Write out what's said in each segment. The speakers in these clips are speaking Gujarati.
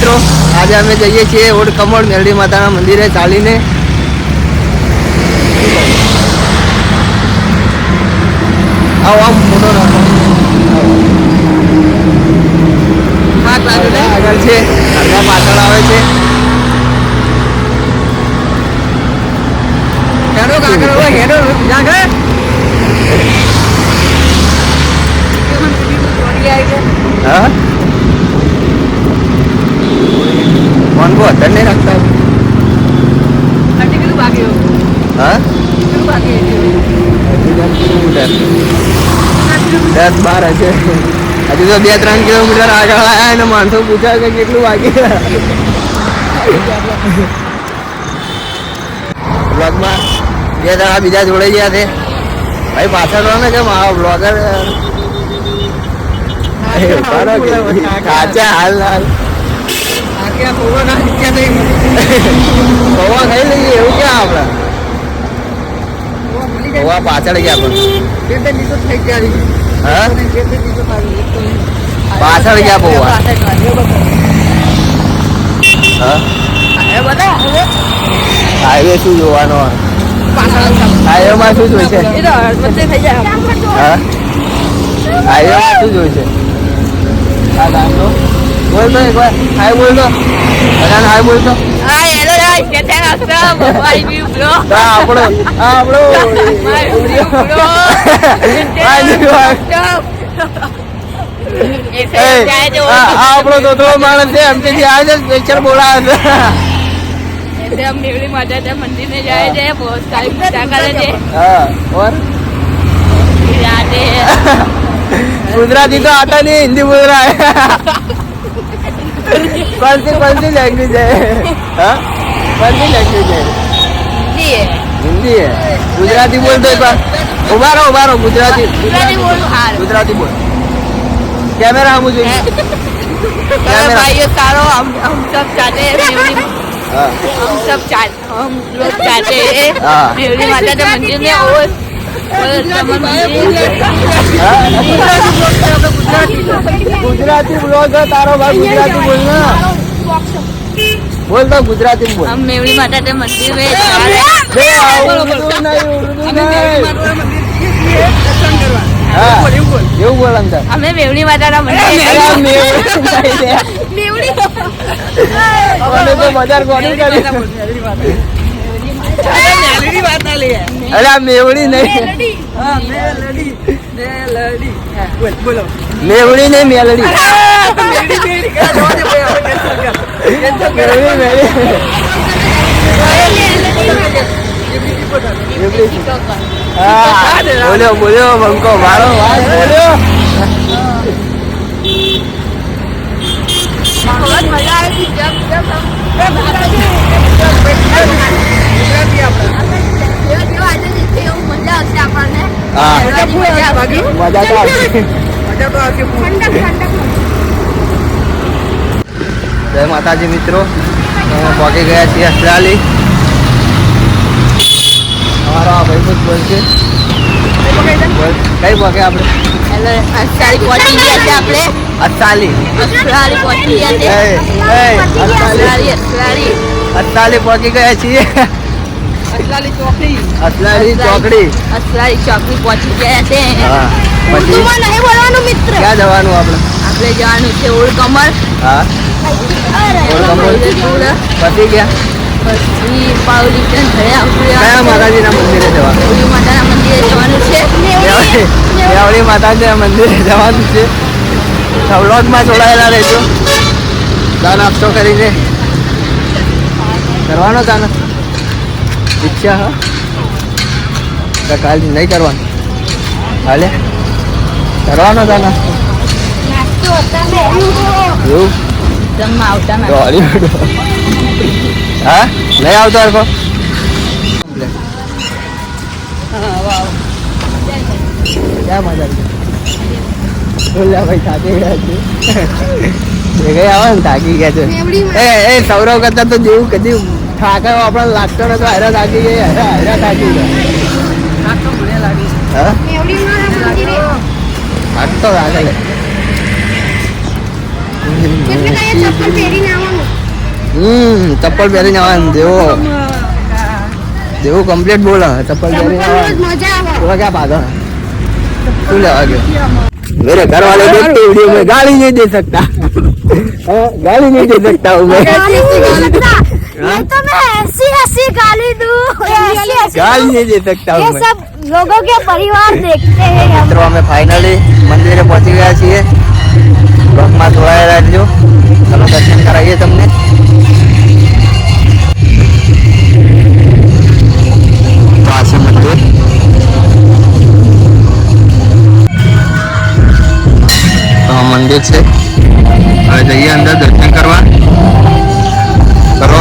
મિત્રો, આજે અમે જઈએ છીએ ઓડ કમળ મેરડી માતાના મંદિરે ચાલીને. આવો આમ ફોટો રાખો. આગળ છે, આગળ પાછળ આવે છે. હા ફોન को अंदर नहीं रखता है. हाँ 10-12 હશે. હજુ તો 2-3 કિલોમીટર આગળ આવ્યા અને માણસો પૂછ્યા કે કેટલું વાગે. બ્લોગમાં 2 જણા બીજા જોડાઈ ગયા છે ભાઈ. પાછળ રહો ને કેમ આવો બ્લોગર કાચા હાલ પૌવા ખાઈ લઈએ એવું ક્યાં આપડે. પૌવા પાછળ ગયા પણ પાછળ ગયા પૌવા. હાઈવે શું જોવાનો? હાઈવે માં શું જોઈ છે? હાઈવે માં શું જોઈ છે? બોલ તો એક વાર હાય બોલ તો. હાય બોલ તો. આપણો તો માણસ છે એમ કે આજે લેક્ચર બોલાવે છે. मेवड़ी माता के मंदिर में जाए थे, बहुत सारी पूजा करे थे. और जाते गुजराती तो आता नहीं, हिंदी बोल रहा है. कौन सी लैंग्वेज है? कौन सी लैंग्वेज है? हिंदी है. गुजराती बोल दो एक बार. उबारो गुजराती बोल. कैमरा मुझे भाइयों सारो हम सब चाहते हैं हम लोग चाहते हैं मेवड़ी माता के मंदिर में और गुजराती ब्लॉग तारो भाई. गुजराती बोलना. बोल दो गुजराती बोल. हम मेवड़ी माता के मंदिर में એવું બોલ અંદર. અમે મેવડી માતાના મંદિર તો બજાર ગોળી કરી. અરે આ મેવડી નહીં, મેવડી નહીં મેલડી. બોલ્યો બંકો મારો વાત બોલ્યો. મજા આવી જય માતાજી મિત્રો, પહોંચી ગયા છીએ અસરાલી. અમારો આ ભાઈ જ બોલશે. કઈ પગે આપણે અસરાલી પહોંચી ગયા છે. આપણે અસરાલી પહોંચી ગયા છે. અસરાલી પહોંચી ગયા છીએ. અસરાલી ચોકડી પહોંચી ગયા છે. પછી નહીં બોલવાનું મિત્ર. ક્યાં જવાનું આપણે જવાનું છે ઓડ કમળ. હા પછી ગયા પછી પાવલી કયા માતાજીના મંદિરે જવાનું? માતાના મંદિરે જવાનું છે. મેવડી માતાજીના મંદિરે જવાનું છે. વ્લોગમાં જોડાયેલા રહેજો. દાન આપશો કરીને કરવાનો દાન ઈચ્છા હા કાલ નહીં કરવાનું. હાલે કરવાનો દાન એવું હા નહીં આવતો હરકો. ક્યાં મજા બોલ્યા ભાઈ થાકી ગયા છે. ભેગા આવે ને થાકી ગયા છે. એ સૌરવ કરતા તો જેવું કદી થાકાયો આપણે લાગતો ને તો હારા થાકી ગયા. હારા થાકી ગયા. હા થાકતો લાગે. ચપ્પલ પહેરીને આવવાનું. ચપ્પલ પહેરીને આવવાનું જેવો જેવું કમ્પ્લીટ બોલે ચપ્પલ પહેરીને આવવાનું थोड़ा क्या भागा तू ले आगे मेरे घर वाले देखते वीडियो में गाली नहीं दे सकता गाली नहीं दे सकता हूँ मैं तो मैं ऐसी गाली दूं गाली नहीं दे सकता हूँ ये मैं सब लोगों के परिवार देखते हैं हम। મિત્રો અમે ફાઇનલી મંદિરે પહોંચી ગયા છીએ બ્લોકમાં જોડાયા રહેજો ચાલો દર્શન કરાવીએ તમને તો આ છે મંદિર તો આ મંદિર છે હવે જઈએ અંદર દર્શન કરવા કરો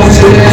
Thank you.